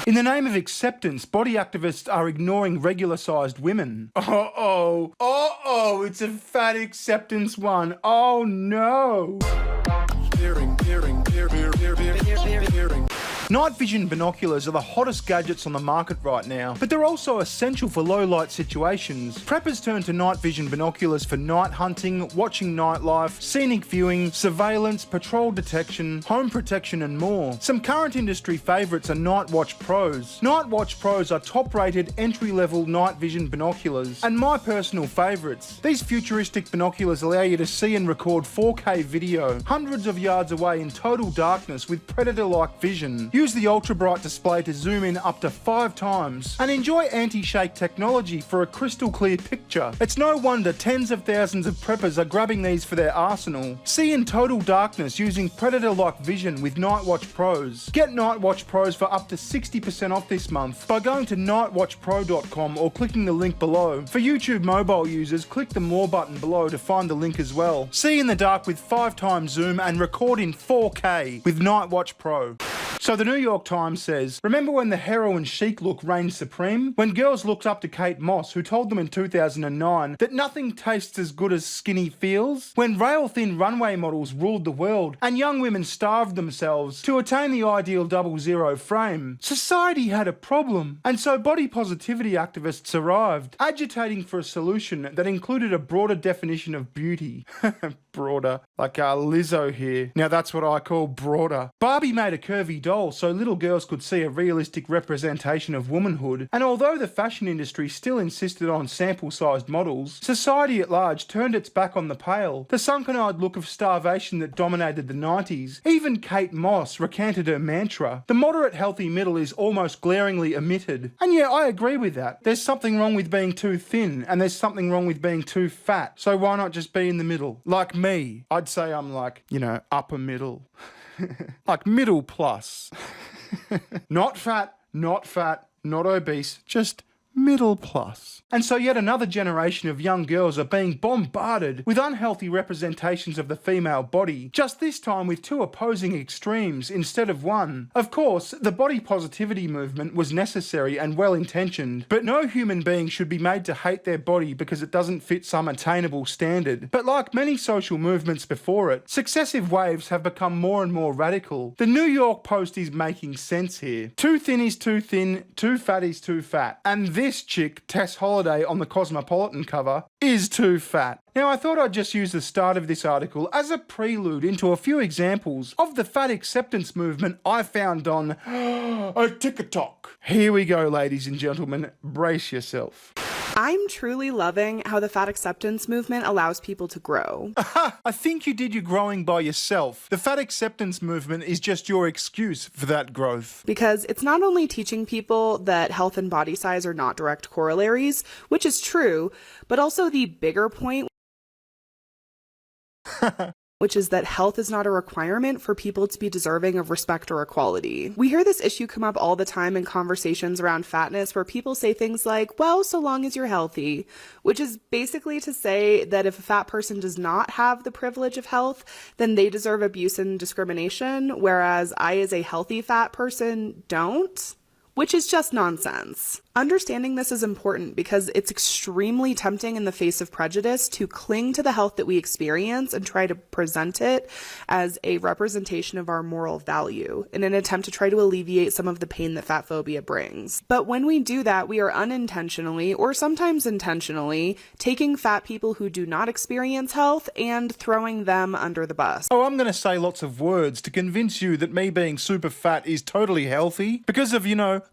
In the name of acceptance, body activists are ignoring regular-sized women. It's a fat acceptance one. Oh no. Night vision binoculars are the hottest gadgets on the market right now, but they're also essential for low light situations. Preppers turn to night vision binoculars for night hunting, watching nightlife, scenic viewing, surveillance, patrol detection, home protection and more. Some current industry favourites are Night Watch Pros. Night Watch Pros are top-rated entry-level night vision binoculars, and my personal favourites. These futuristic binoculars allow you to see and record 4K video, hundreds of yards away in total darkness with predator-like vision. Use the ultra-bright display to zoom in up to 5 times, and enjoy anti-shake technology for a crystal clear picture. It's no wonder tens of thousands of preppers are grabbing these for their arsenal. See in total darkness using predator-like vision with Night Watch Pros. Get Night Watch Pros for up to 60% off this month by going to nightwatchpro.com or clicking the link below. For YouTube mobile users, click the More button below to find the link as well. See in the dark with 5 times zoom and record in 4K with Night Watch Pro. So the New York Times says, remember when the heroin chic look reigned supreme? When girls looked up to Kate Moss, who told them in 2009 that nothing tastes as good as skinny feels? When rail-thin runway models ruled the world and young women starved themselves to attain the ideal 00 frame? Society had a problem, and so body positivity activists arrived, agitating for a solution that included a broader definition of beauty. Broader, like Lizzo here. Now that's what I call broader. Barbie made a curvy doll so little girls could see a realistic representation of womanhood, and although the fashion industry still insisted on sample-sized models, society at large turned its back on the pale. The sunken-eyed look of starvation that dominated the 90s. Even Kate Moss recanted her mantra. The moderate healthy middle is almost glaringly omitted. And yeah, I agree with that. There's something wrong with being too thin, and there's something wrong with being too fat. So why not just be in the middle? Like me. I'd say I'm like, upper middle. Like middle plus. Not fat, not obese, just middle plus. And so yet another generation of young girls are being bombarded with unhealthy representations of the female body, just this time with 2 opposing extremes instead of one. Of course, the body positivity movement was necessary and well-intentioned, but no human being should be made to hate their body because it doesn't fit some attainable standard. But like many social movements before it, successive waves have become more and more radical. The New York Post is making sense here. Too thin is too thin, too fat is too fat. And this chick, Tess Holliday, on the Cosmopolitan cover, is too fat. Now I thought I'd just use the start of this article as a prelude into a few examples of the fat acceptance movement I found on TikTok. Here we go, ladies and gentlemen, brace yourself. I'm truly loving how the fat acceptance movement allows people to grow. Aha! I think you did your growing by yourself. The fat acceptance movement is just your excuse for that growth. Because it's not only teaching people that health and body size are not direct corollaries, which is true, but also the bigger point, which is that health is not a requirement for people to be deserving of respect or equality. We hear this issue come up all the time in conversations around fatness where people say things like, well, so long as you're healthy, which is basically to say that if a fat person does not have the privilege of health, then they deserve abuse and discrimination, whereas I as a healthy fat person don't, which is just nonsense. Understanding this is important because it's extremely tempting in the face of prejudice to cling to the health that we experience and try to present it as a representation of our moral value in an attempt to try to alleviate some of the pain that fat phobia brings. But when we do that, we are unintentionally, or sometimes intentionally, taking fat people who do not experience health and throwing them under the bus. Oh, I'm going to say lots of words to convince you that me being super fat is totally healthy because of,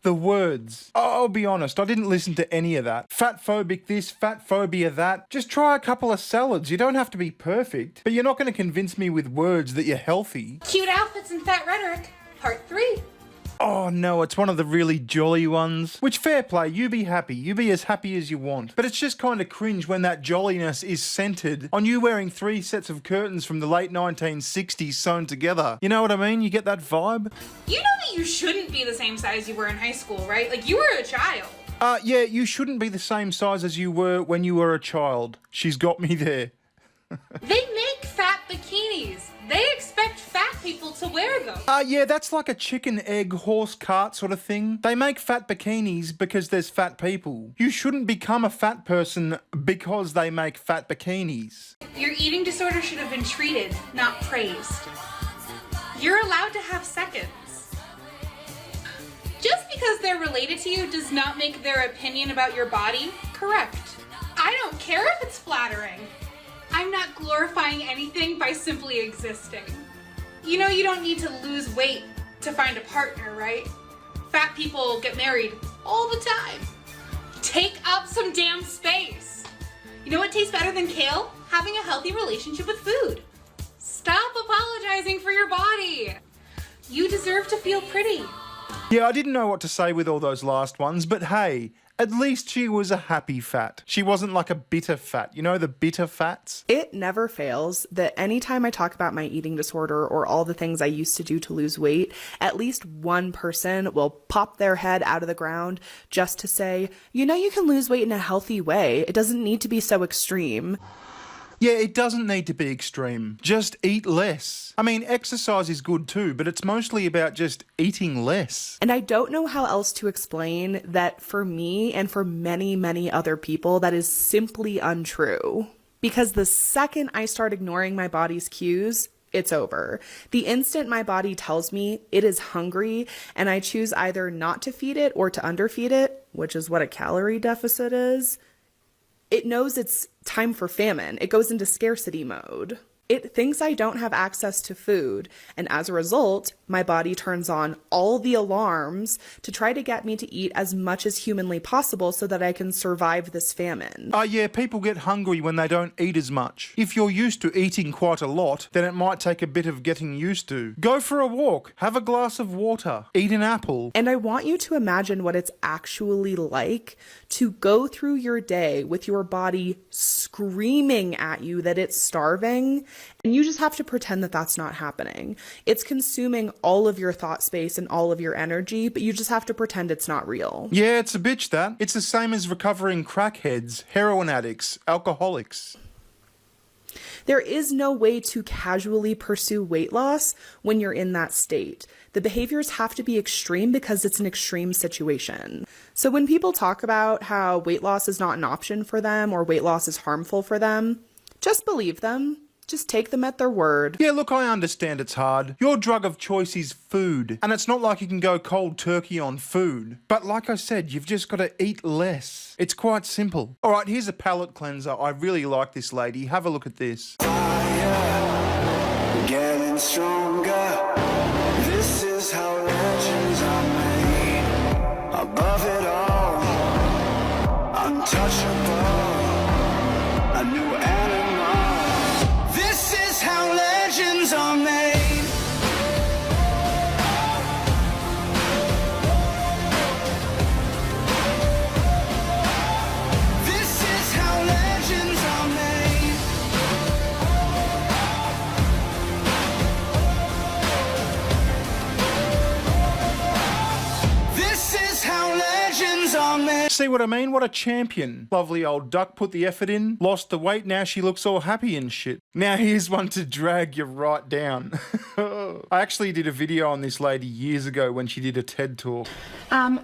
the words. I'll be honest, I didn't listen to any of that. Fat phobic this, fat phobia that. Just try a couple of salads. You don't have to be perfect, but you're not going to convince me with words that you're healthy. Cute outfits and fat rhetoric, part 3. Oh no, it's one of the really jolly ones. Which, fair play, you be happy. You be as happy as you want. But it's just kind of cringe when that jolliness is centered on you wearing 3 sets of curtains from the late 1960s sewn together. You know what I mean? You get that vibe? You know that you shouldn't be the same size you were in high school, right? Like, you were a child. Yeah, you shouldn't be the same size as you were when you were a child. She's got me there. They make fat bikinis. They expect fat people to wear them. Yeah, that's like a chicken, egg, horse, cart sort of thing. They make fat bikinis because there's fat people. You shouldn't become a fat person because they make fat bikinis. Your eating disorder should have been treated, not praised. You're allowed to have seconds. Just because they're related to you does not make their opinion about your body correct. I don't care if it's flattering. I'm not glorifying anything by simply existing. You know you don't need to lose weight to find a partner, right? Fat people get married all the time. Take up some damn space. You know what tastes better than kale? Having a healthy relationship with food. Stop apologizing for your body. You deserve to feel pretty. Yeah, I didn't know what to say with all those last ones, but hey, at least she was a happy fat. She wasn't like a bitter fat. You know the bitter fats? It never fails that anytime I talk about my eating disorder or all the things I used to do to lose weight, at least one person will pop their head out of the ground just to say, you know, you can lose weight in a healthy way. It doesn't need to be so extreme. Yeah, it doesn't need to be extreme. Just eat less. I mean, exercise is good too, but it's mostly about just eating less. And I don't know how else to explain that for me and for many, many other people, that is simply untrue. Because the second I start ignoring my body's cues, it's over. The instant my body tells me it is hungry and I choose either not to feed it or to underfeed it, which is what a calorie deficit is, it knows it's time for famine. It goes into scarcity mode. It thinks I don't have access to food, and as a result, my body turns on all the alarms to try to get me to eat as much as humanly possible so that I can survive this famine. Yeah, people get hungry when they don't eat as much. If you're used to eating quite a lot, then it might take a bit of getting used to. Go for a walk, have a glass of water, eat an apple. And I want you to imagine what it's actually like to go through your day with your body screaming at you that it's starving, and you just have to pretend that that's not happening. It's consuming all of your thought space and all of your energy, but you just have to pretend it's not real. Yeah, it's a bitch that. It's the same as recovering crackheads, heroin addicts, alcoholics. There is no way to casually pursue weight loss when you're in that state. The behaviors have to be extreme because it's an extreme situation. So when people talk about how weight loss is not an option for them or weight loss is harmful for them, just believe them. Just take them at their word. Yeah, look, I understand it's hard. Your drug of choice is food, and it's not like you can go cold turkey on food. But like I said, you've just got to eat less. It's quite simple. All right, here's a palate cleanser. I really like this lady. Have a look at this. Fire, getting stronger. This is how legends are made. Above it all, untouchable. A new animal. This is how legends are made. This is how legends are made. This is how legends are made. See what I mean? What a champion. Lovely old duck put the effort in, lost the weight, now she looks all happy and shit. Now here's one to drag you right down. I actually did a video on this lady years ago when she did a TED talk.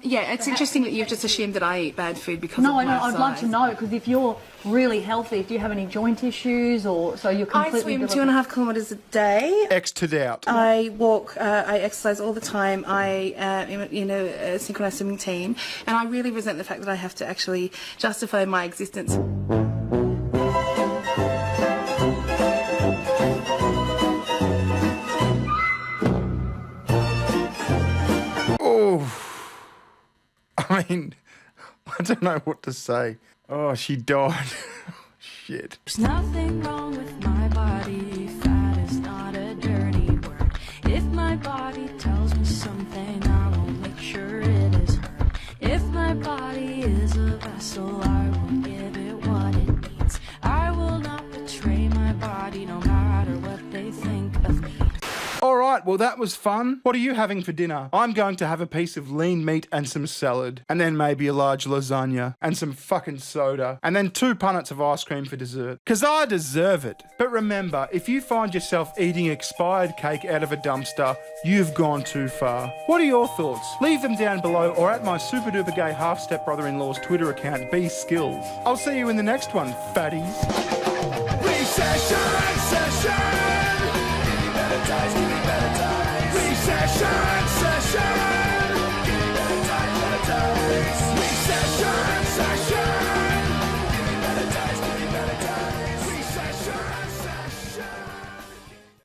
Yeah, it's interesting that you've just assumed that I eat bad food because of No, my no, I'd like size. to know, because if you're really healthy, do you have any joint issues, or so you're completely... I swim 2.5 kilometres a day. X'd out. I walk, I exercise all the time. I am in a synchronised swimming team, and I really resent the fact that I have to actually justify my existence. Oh, I mean, I don't know what to say. Oh, she died. Shit. There's nothing wrong with my body. Fat is not a dirty word. If my body tells me something, I will make sure it is heard. If my body is a vessel, I will give it what it needs. I will not betray my body, no matter what they think of me. All right. Right, well that was fun. What are you having for dinner? I'm going to have a piece of lean meat and some salad, and then maybe a large lasagna, and some fucking soda, and then 2 punnets of ice cream for dessert. Cause I deserve it. But remember, if you find yourself eating expired cake out of a dumpster, you've gone too far. What are your thoughts? Leave them down below or at my super duper gay half step brother-in-law's Twitter account, bskills. I'll see you in the next one, fatties. Recession! Give me better times, give me better times. Recession!